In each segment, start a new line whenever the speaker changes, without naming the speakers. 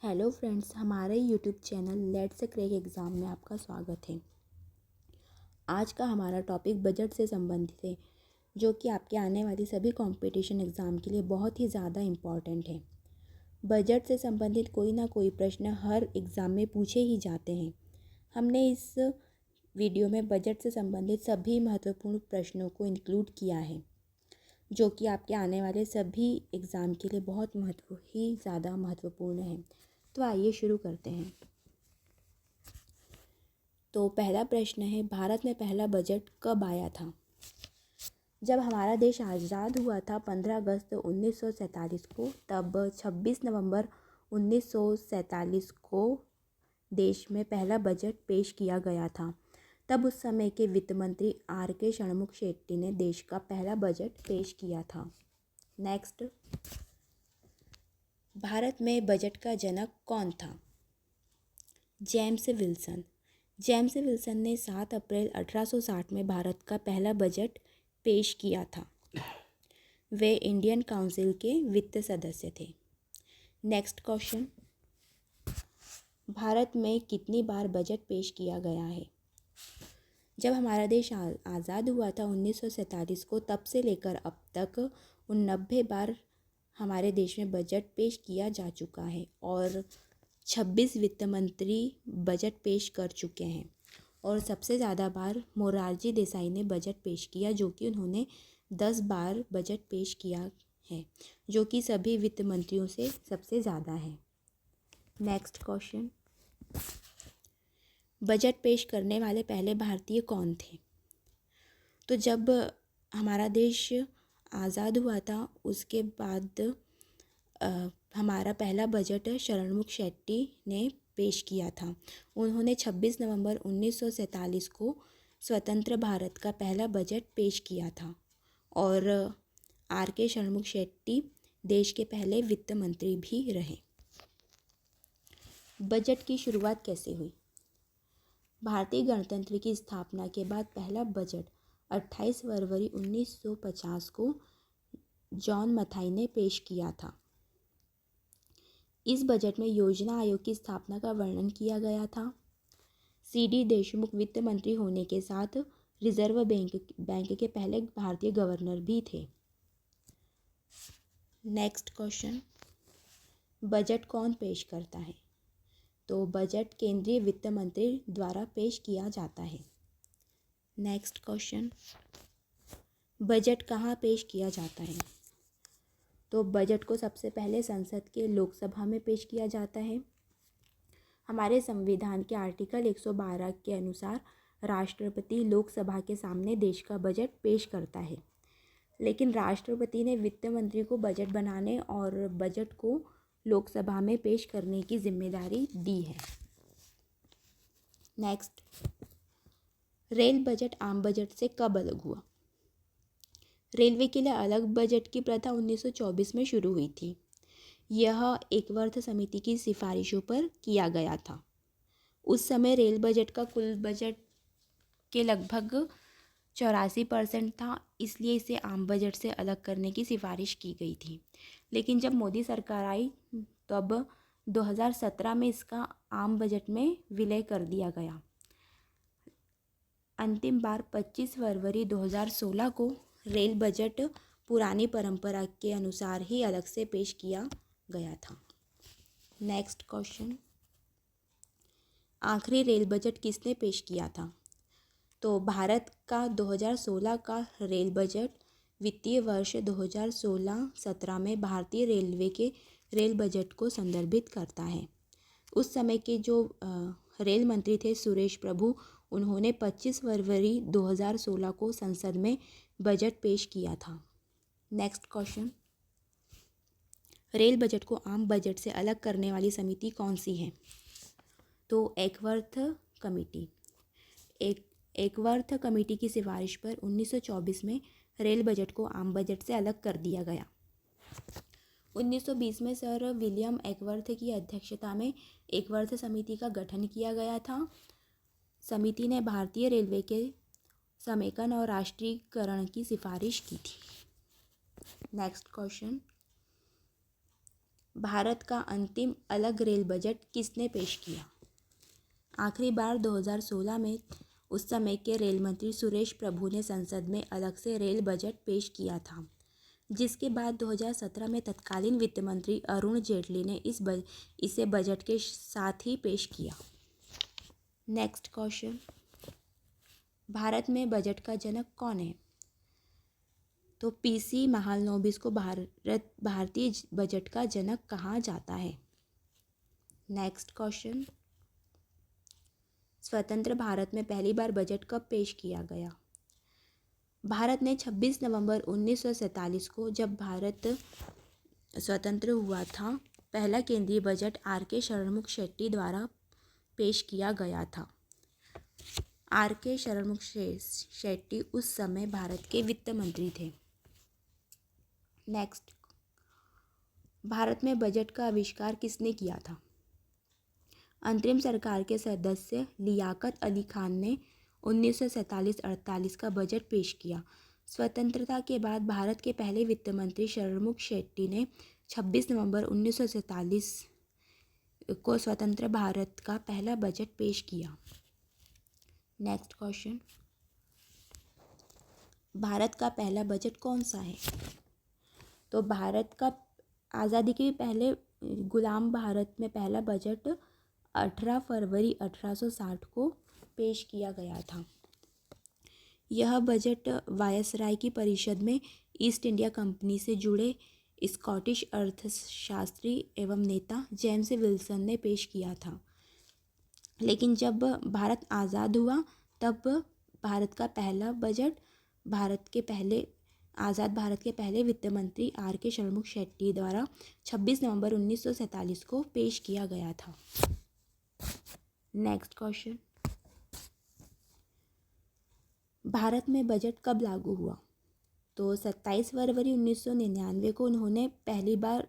Hello friends, हमारे YouTube channel let's crack exam में आपका स्वागत है। आज का हमारा टॉपिक बजट से संबंधित है, जो कि आपके आने वाली सभी कंपटीशन एग्ज़ाम के लिए बहुत ही ज़्यादा इम्पॉर्टेंट है। बजट से संबंधित कोई ना कोई प्रश्न हर एग्ज़ाम में पूछे ही जाते हैं। हमने इस वीडियो में बजट से संबंधित सभी महत्वपूर्ण प्रश्नों को इंक्लूड किया है, जो कि आपके आने वाले सभी एग्ज़ाम के लिए बहुत ज़्यादा महत्वपूर्ण है। तो आइए शुरू करते हैं। तो पहला प्रश्न है, भारत में पहला बजट कब आया था? जब हमारा देश आज़ाद हुआ था 15 अगस्त 1947 को, तब 26 नवंबर 1947 को देश में पहला बजट पेश किया गया था। तब उस समय के वित्त मंत्री R.K. षणमुख शेट्टी ने देश का पहला बजट पेश किया था। नेक्स्ट, भारत में बजट का जनक कौन था? James Wilson. जेम्स विल्सन ने 7 अप्रैल 1860 में भारत का पहला बजट पेश किया था। वे इंडियन काउंसिल के वित्त सदस्य थे। नेक्स्ट क्वेश्चन, भारत में कितनी बार बजट पेश किया गया है? जब हमारा देश आज़ाद हुआ था 1947 को, तब से लेकर अब तक 89 बार हमारे देश में बजट पेश किया जा चुका है और 26 वित्त मंत्री बजट पेश कर चुके हैं। और सबसे ज़्यादा बार मोरारजी देसाई ने बजट पेश किया, जो कि उन्होंने 10 बार बजट पेश किया है, जो कि सभी वित्त मंत्रियों से सबसे ज़्यादा है। नेक्स्ट क्वेश्चन, बजट पेश करने वाले पहले भारतीय कौन थे? तो जब हमारा देश आज़ाद हुआ था, उसके बाद हमारा पहला बजट षणमुख शेट्टी ने पेश किया था। उन्होंने 26 नवंबर 1947 को स्वतंत्र भारत का पहला बजट पेश किया था और R.K. षणमुख शेट्टी देश के पहले वित्त मंत्री भी रहे। बजट की शुरुआत कैसे हुई? भारतीय गणतंत्र की स्थापना के बाद पहला बजट 28 फरवरी 1950 को जॉन मथाई ने पेश किया था। इस बजट में योजना आयोग की स्थापना का वर्णन किया गया था। C.D. देशमुख वित्त मंत्री होने के साथ रिजर्व बैंक के पहले भारतीय गवर्नर भी थे। नेक्स्ट क्वेश्चन, बजट कौन पेश करता है? तो बजट केंद्रीय वित्त मंत्री द्वारा पेश किया जाता है। नेक्स्ट क्वेश्चन, बजट कहाँ पेश किया जाता है? तो बजट को सबसे पहले संसद के लोकसभा में पेश किया जाता है। हमारे संविधान के आर्टिकल 112 के अनुसार राष्ट्रपति लोकसभा के सामने देश का बजट पेश करता है, लेकिन राष्ट्रपति ने वित्त मंत्री को बजट बनाने और बजट को लोकसभा में पेश करने की जिम्मेदारी दी है। नेक्स्ट, रेल बजट आम बजट से कब अलग हुआ? रेलवे के लिए अलग बजट की प्रथा 1924 में शुरू हुई थी। यह एकवर्ष समिति की सिफारिशों पर किया गया था। उस समय रेल बजट का कुल बजट के लगभग 84% था, इसलिए इसे आम बजट से अलग करने की सिफारिश की गई थी। लेकिन जब मोदी सरकार आई, तब 2017 में इसका आम बजट में विलय कर दिया गया। अंतिम बार 25 फरवरी 2016 को रेल बजट पुरानी परंपरा के अनुसार ही अलग से पेश किया गया था। नेक्स्ट क्वेश्चन, आखिरी रेल बजट किसने पेश किया था? तो भारत का 2016 का रेल बजट वित्तीय वर्ष 2016-17 में भारतीय रेलवे के रेल बजट को संदर्भित करता है। उस समय के जो रेल मंत्री थे सुरेश प्रभु, उन्होंने 25 फरवरी 2016 को संसद में बजट पेश किया था। नेक्स्ट क्वेश्चन, रेल बजट को आम बजट से अलग करने वाली समिति कौन सी है? तो एकवर्थ कमेटी। एकवर्थ कमेटी की सिफारिश पर 1924 में रेल बजट को आम बजट से अलग कर दिया गया। 1920 में सर विलियम एकवर्थ की अध्यक्षता में एकवर्थ समिति का गठन किया गया था। समिति ने भारतीय रेलवे के समेकन और राष्ट्रीयकरण की सिफारिश की थी। नेक्स्ट क्वेश्चन, भारत का अंतिम अलग रेल बजट किसने पेश किया? आखिरी बार 2016 में उस समय के रेल मंत्री सुरेश प्रभु ने संसद में अलग से रेल बजट पेश किया था, जिसके बाद 2017 में तत्कालीन वित्त मंत्री अरुण जेटली ने इसे बजट के साथ ही पेश किया। नेक्स्ट क्वेश्चन, भारत में बजट का जनक कौन है? तो पीसी महालनोबिस को भारतीय बजट का जनक कहा जाता है। नेक्स्ट क्वेश्चन, स्वतंत्र भारत में पहली बार बजट कब पेश किया गया? भारत ने 26 नवंबर 1947 को, जब भारत स्वतंत्र हुआ था, पहला केंद्रीय बजट आर.के. षणमुख शेट्टी द्वारा पेश किया गया था। आर.के. षणमुख शेट्टी उस समय भारत के वित्त मंत्री थे। नेक्स्ट, भारत में बजट का आविष्कार किसने किया था? अंतरिम सरकार के सदस्य लियाकत अली खान ने 1947-48 का बजट पेश किया। स्वतंत्रता के बाद भारत के पहले वित्त मंत्री षणमुख शेट्टी ने 26 नवंबर 1947 को स्वतंत्र भारत का पहला बजट पेश किया। नेक्स्ट क्वेश्चन, भारत का पहला बजट कौन सा है? तो भारत का आज़ादी के पहले गुलाम भारत में पहला बजट 18 फरवरी 1860 को पेश किया गया था। यह बजट वायसराय की परिषद में ईस्ट इंडिया कंपनी से जुड़े स्कॉटिश अर्थशास्त्री एवं नेता जेम्स विल्सन ने पेश किया था। लेकिन जब भारत आज़ाद हुआ तब भारत का पहला बजट आज़ाद भारत के पहले वित्त मंत्री आर.के. षणमुख शेट्टी द्वारा 26 नवंबर 1947 को पेश किया गया था। नेक्स्ट क्वेश्चन, भारत में बजट कब लागू हुआ? तो 27 फरवरी 1999 को उन्होंने पहली बार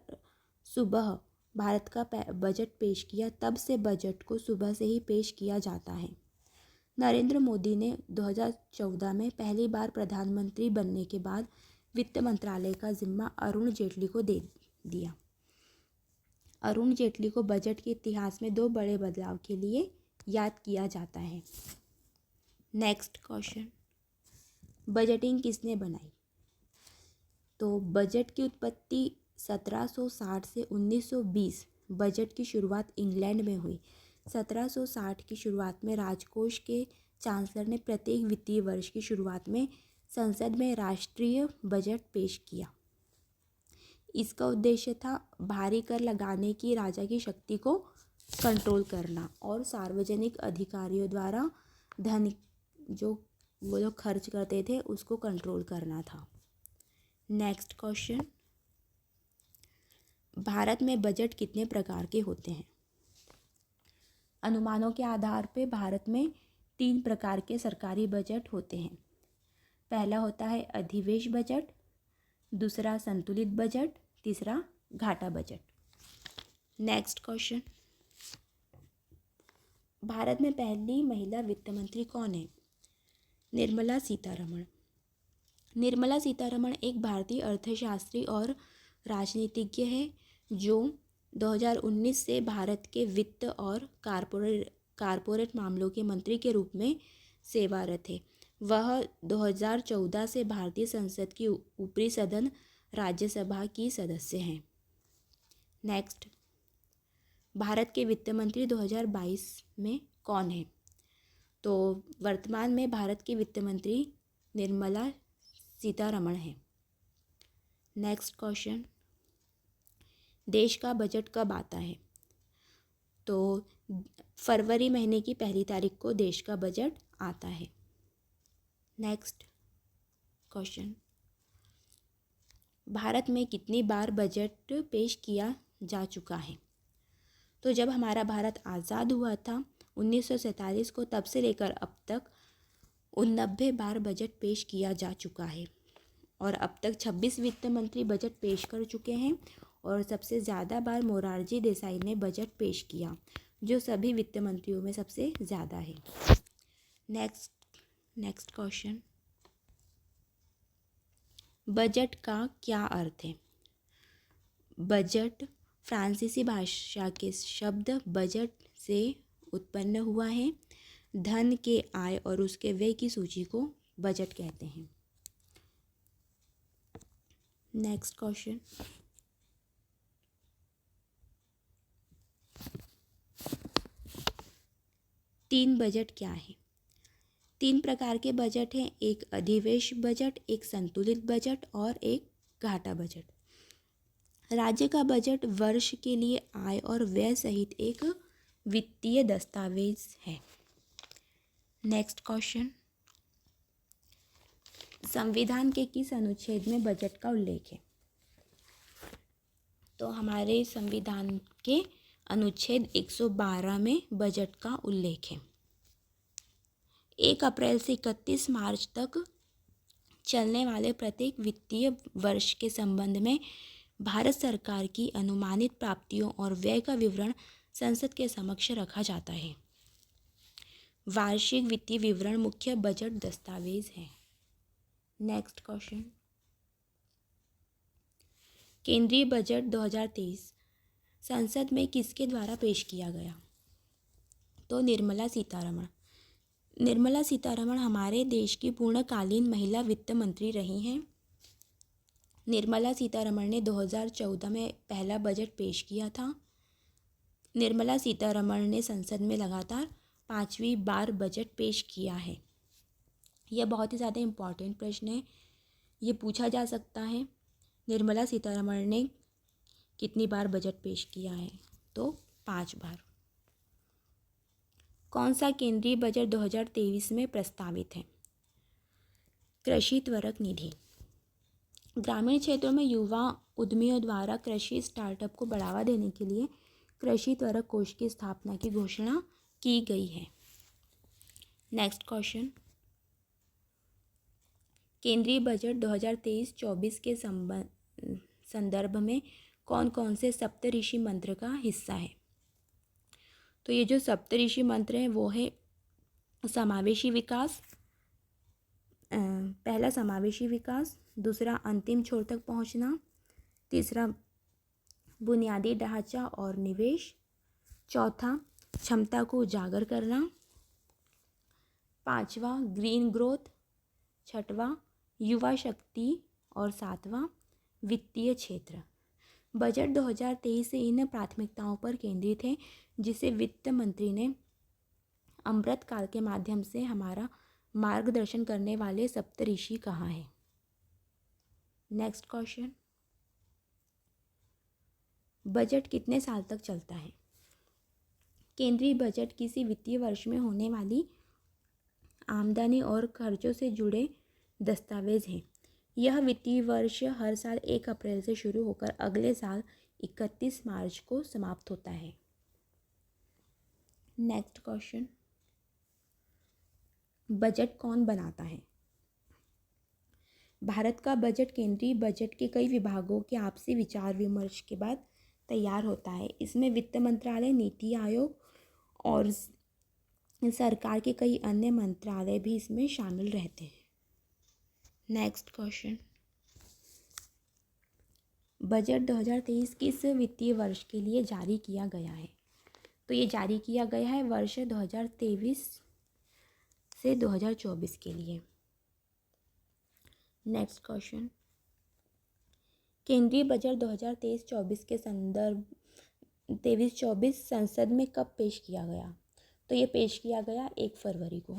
सुबह भारत का बजट पेश किया। तब से बजट को सुबह से ही पेश किया जाता है। नरेंद्र मोदी ने 2014 में पहली बार प्रधानमंत्री बनने के बाद वित्त मंत्रालय का जिम्मा अरुण जेटली को दे दिया। अरुण जेटली को बजट के इतिहास में 2 बड़े बदलाव के लिए याद किया जाता है। नेक्स्ट क्वेश्चन, बजटिंग किसने बनाई? तो बजट की उत्पत्ति 1760 से 1920 बजट की शुरुआत इंग्लैंड में हुई। 1760 की शुरुआत में राजकोष के चांसलर ने प्रत्येक वित्तीय वर्ष की शुरुआत में संसद में राष्ट्रीय बजट पेश किया। इसका उद्देश्य था भारी कर लगाने की राजा की शक्ति को कंट्रोल करना और सार्वजनिक अधिकारियों द्वारा धन जो वो लोग खर्च करते थे उसको कंट्रोल करना था। नेक्स्ट क्वेश्चन, भारत में बजट कितने प्रकार के होते हैं? अनुमानों के आधार पे भारत में 3 प्रकार के सरकारी बजट होते हैं। पहला होता है अधिवेश बजट, दूसरा संतुलित बजट, तीसरा घाटा बजट। नेक्स्ट क्वेश्चन, भारत में पहली महिला वित्त मंत्री कौन है? निर्मला सीतारमण। निर्मला सीतारमण एक भारतीय अर्थशास्त्री और राजनीतिज्ञ है जो 2019 से भारत के वित्त और कारपोरेट मामलों के मंत्री के रूप में सेवारत है। वह 2014 से भारतीय संसद की ऊपरी सदन राज्यसभा की सदस्य हैं। नेक्स्ट, भारत के वित्त मंत्री 2022 में कौन है? तो वर्तमान में भारत की वित्त मंत्री निर्मला सीतारमण है। नेक्स्ट क्वेश्चन, देश का बजट कब आता है? तो फरवरी महीने की 1 तारीख को देश का बजट आता है। नेक्स्ट क्वेश्चन, भारत में कितनी बार बजट पेश किया जा चुका है? तो जब हमारा भारत आज़ाद हुआ था 1947 को, तब से लेकर अब तक 89 बार बजट पेश किया जा चुका है और अब तक 26 वित्त मंत्री बजट पेश कर चुके हैं और सबसे ज़्यादा बार मोरारजी देसाई ने बजट पेश किया, जो सभी वित्त मंत्रियों में सबसे ज़्यादा है। नेक्स्ट क्वेश्चन, बजट का क्या अर्थ है? बजट फ्रांसीसी भाषा के शब्द बजट से उत्पन्न हुआ है। धन के आय और उसके व्यय की सूची को बजट कहते हैं। नेक्स्ट क्वेश्चन, तीन बजट क्या है? तीन प्रकार के बजट हैं, एक अधिवेश बजट, एक संतुलित बजट और एक घाटा बजट। राज्य का बजट वर्ष के लिए आय और व्यय सहित एक वित्तीय दस्तावेज है। नेक्स्ट क्वेश्चन, संविधान के किस अनुच्छेद में बजट का उल्लेख है? तो हमारे संविधान के अनुच्छेद 112 में बजट का उल्लेख है। 1 अप्रैल से 31 मार्च तक चलने वाले प्रत्येक वित्तीय वर्ष के संबंध में भारत सरकार की अनुमानित प्राप्तियों और व्यय का विवरण संसद के समक्ष रखा जाता है। वार्षिक वित्तीय विवरण मुख्य बजट दस्तावेज है। नेक्स्ट क्वेश्चन, केंद्रीय बजट 2023 संसद में किसके द्वारा पेश किया गया? तो निर्मला सीतारमण। निर्मला सीतारमण हमारे देश की पूर्णकालीन महिला वित्त मंत्री रही हैं। निर्मला सीतारमण ने 2014 में पहला बजट पेश किया था। निर्मला सीतारमण ने संसद में लगातार 5वीं बार बजट पेश किया है। यह बहुत ही ज़्यादा इम्पॉर्टेंट प्रश्न है, ये पूछा जा सकता है। निर्मला सीतारमण ने कितनी बार बजट पेश किया है? तो 5 बार। कौन सा केंद्रीय बजट 2023 में प्रस्तावित है? कृषि त्वरक निधि। ग्रामीण क्षेत्रों में युवा उद्यमियों द्वारा कृषि स्टार्टअप को बढ़ावा देने के लिए कृषि त्वरक कोष की स्थापना की घोषणा की गई है। नेक्स्ट क्वेश्चन, केंद्रीय बजट 2023-24 के संदर्भ में कौन कौन से सप्तऋषि मंत्र का हिस्सा है? तो ये जो सप्तऋषि मंत्र हैं वो है समावेशी विकास, पहला समावेशी विकास, दूसरा अंतिम छोर तक पहुंचना, तीसरा बुनियादी ढांचा और निवेश, चौथा क्षमता को उजागर करना, पांचवा ग्रीन ग्रोथ, छठवां युवा शक्ति और सातवां वित्तीय क्षेत्र। बजट 2023 इन प्राथमिकताओं पर केंद्रित है जिसे वित्त मंत्री ने अमृत काल के माध्यम से हमारा मार्गदर्शन करने वाले सप्तऋषि कहा है। नेक्स्ट क्वेश्चन, बजट कितने साल तक चलता है? केंद्रीय बजट किसी वित्तीय वर्ष में होने वाली आमदनी और खर्चों से जुड़े दस्तावेज हैं। यह वित्तीय वर्ष हर साल 1 अप्रैल से शुरू होकर अगले साल 31 मार्च को समाप्त होता है। नेक्स्ट क्वेश्चन, बजट कौन बनाता है? भारत का बजट केंद्रीय बजट के कई विभागों के आपसी विचार विमर्श के बाद तैयार होता है। इसमें वित्त मंत्रालय, नीति आयोग और सरकार के कई अन्य मंत्रालय भी इसमें शामिल रहते हैं। नेक्स्ट क्वेश्चन, बजट 2023 किस वित्तीय वर्ष के लिए जारी किया गया है? तो ये जारी किया गया है वर्ष 2023 से 2024 के लिए। नेक्स्ट क्वेश्चन, केंद्रीय बजट 2023-24 के संदर्भ 23-24 संसद में कब पेश किया गया? तो ये पेश किया गया 1 फरवरी को।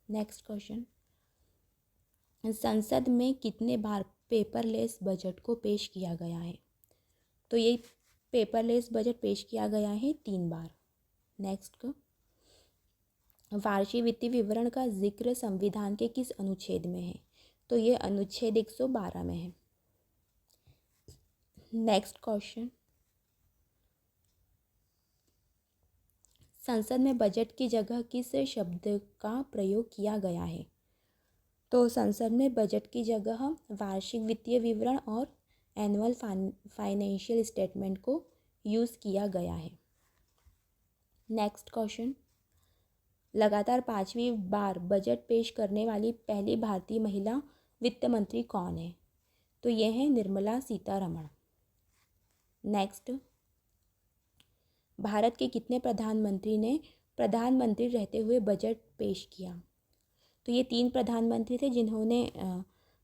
नेक्स्ट क्वेश्चन, संसद में कितने बार पेपरलेस बजट को पेश किया गया है? तो ये पेपरलेस बजट पेश किया गया है 3 बार। नेक्स्ट, वार्षिक वित्तीय विवरण का जिक्र संविधान के किस अनुच्छेद में है? तो ये अनुच्छेद 112 में है। नेक्स्ट क्वेश्चन, संसद में बजट की जगह किस शब्द का प्रयोग किया गया है? तो संसद में बजट की जगह वार्षिक वित्तीय विवरण और एनुअल फाइनेंशियल स्टेटमेंट को यूज़ किया गया है। नेक्स्ट क्वेश्चन, लगातार 5वीं बार बजट पेश करने वाली पहली भारतीय महिला वित्त मंत्री कौन है? तो यह है निर्मला सीतारमण। नेक्स्ट, भारत के कितने प्रधानमंत्री ने प्रधानमंत्री रहते हुए बजट पेश किया? तो ये 3 प्रधानमंत्री थे जिन्होंने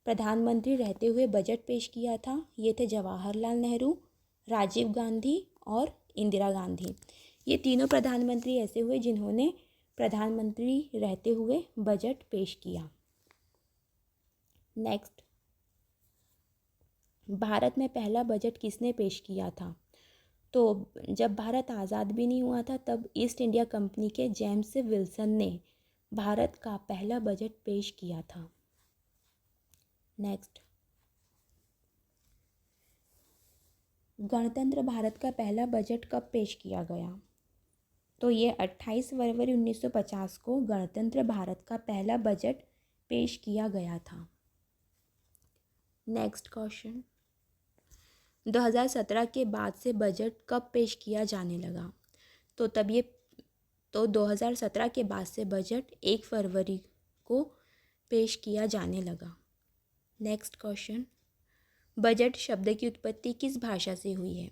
प्रधानमंत्री रहते हुए बजट पेश किया था। ये थे जवाहरलाल नेहरू, राजीव गांधी और इंदिरा गांधी। ये तीनों प्रधानमंत्री ऐसे हुए जिन्होंने प्रधानमंत्री रहते हुए बजट पेश किया। नेक्स्ट, भारत में पहला बजट किसने पेश किया था? तो जब भारत आज़ाद भी नहीं हुआ था तब ईस्ट इंडिया कंपनी के जेम्स विल्सन ने भारत का पहला बजट पेश किया था। नेक्स्ट, गणतंत्र भारत का पहला बजट कब पेश किया गया? तो ये 28 फरवरी 1950 को गणतंत्र भारत का पहला बजट पेश किया गया था। नेक्स्ट क्वेश्चन, 2017 के बाद से बजट कब पेश किया जाने लगा? तो 2017 के बाद से बजट 1 फरवरी को पेश किया जाने लगा। नेक्स्ट क्वेश्चन, बजट शब्द की उत्पत्ति किस भाषा से हुई है?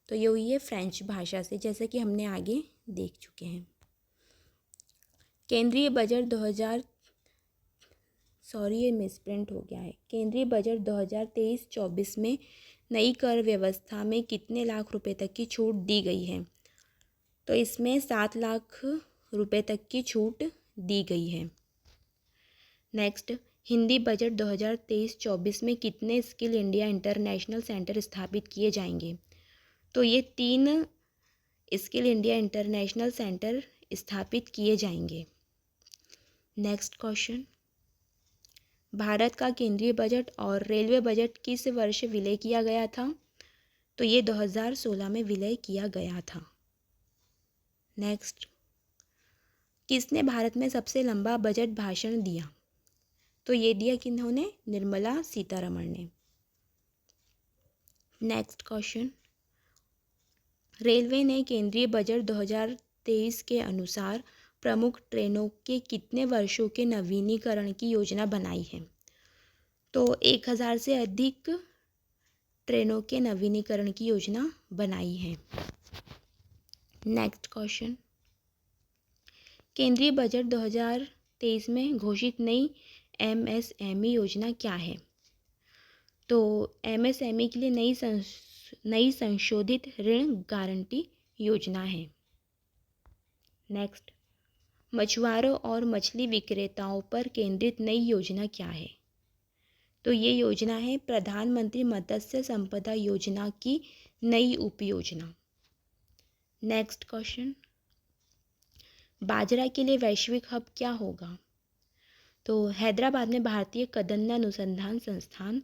तो ये हुई है फ्रेंच भाषा से, जैसा कि हमने आगे देख चुके हैं। केंद्रीय बजट ये मिसप्रिंट हो गया है। केंद्रीय बजट 2023-24 में नई कर व्यवस्था में कितने लाख रुपए तक की छूट दी गई है? तो इसमें 7 लाख रुपए तक की छूट दी गई है। नेक्स्ट, हिंदी बजट 2023-24 में कितने स्किल इंडिया इंटरनेशनल सेंटर स्थापित किए जाएंगे? तो ये 3 स्किल इंडिया इंटरनेशनल सेंटर स्थापित किए जाएंगे। नेक्स्ट क्वेश्चन, भारत का केंद्रीय बजट और रेलवे बजट किस वर्ष विलय किया गया था? तो ये 2016 में विलय किया गया था। नेक्स्ट, किसने भारत में सबसे लंबा बजट भाषण दिया? तो ये दिया किन्होंने? निर्मला सीतारमण ने। नेक्स्ट क्वेश्चन, रेलवे ने केंद्रीय बजट 2023 के अनुसार प्रमुख ट्रेनों के कितने वर्षों के नवीनीकरण की योजना बनाई है? तो 1000 से अधिक ट्रेनों के नवीनीकरण की योजना बनाई है। नेक्स्ट क्वेश्चन, केंद्रीय बजट 2023 में घोषित नई MSME योजना क्या है? तो MSME के लिए नई संशोधित ऋण गारंटी योजना है। नेक्स्ट, मछुआरों और मछली विक्रेताओं पर केंद्रित नई योजना क्या है? तो ये योजना है प्रधानमंत्री मत्स्य संपदा योजना की नई उपयोजना। नेक्स्ट क्वेश्चन, बाजरा के लिए वैश्विक हब क्या होगा? तो हैदराबाद में भारतीय कदम्ब अनुसंधान संस्थान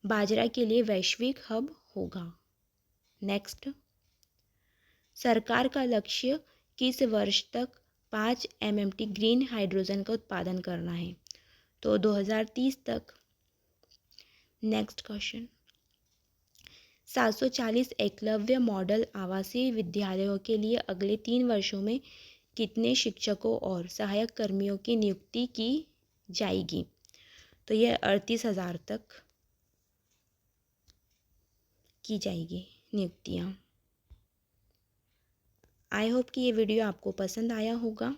बाजरा के लिए वैश्विक हब होगा। नेक्स्ट, सरकार का लक्ष्य किस वर्ष तक 5 MMT ग्रीन हाइड्रोजन का उत्पादन करना है? तो 2030 तक। नेक्स्ट क्वेश्चन, 740 एकलव्य मॉडल आवासीय विद्यालयों के लिए अगले 3 वर्षों में कितने शिक्षकों और सहायक कर्मियों की नियुक्ति की जाएगी? तो यह 38,000 तक की जाएगी नियुक्तियाँ। आई होप कि ये वीडियो आपको पसंद आया होगा।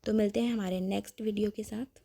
तो मिलते हैं हमारे नेक्स्ट वीडियो के साथ।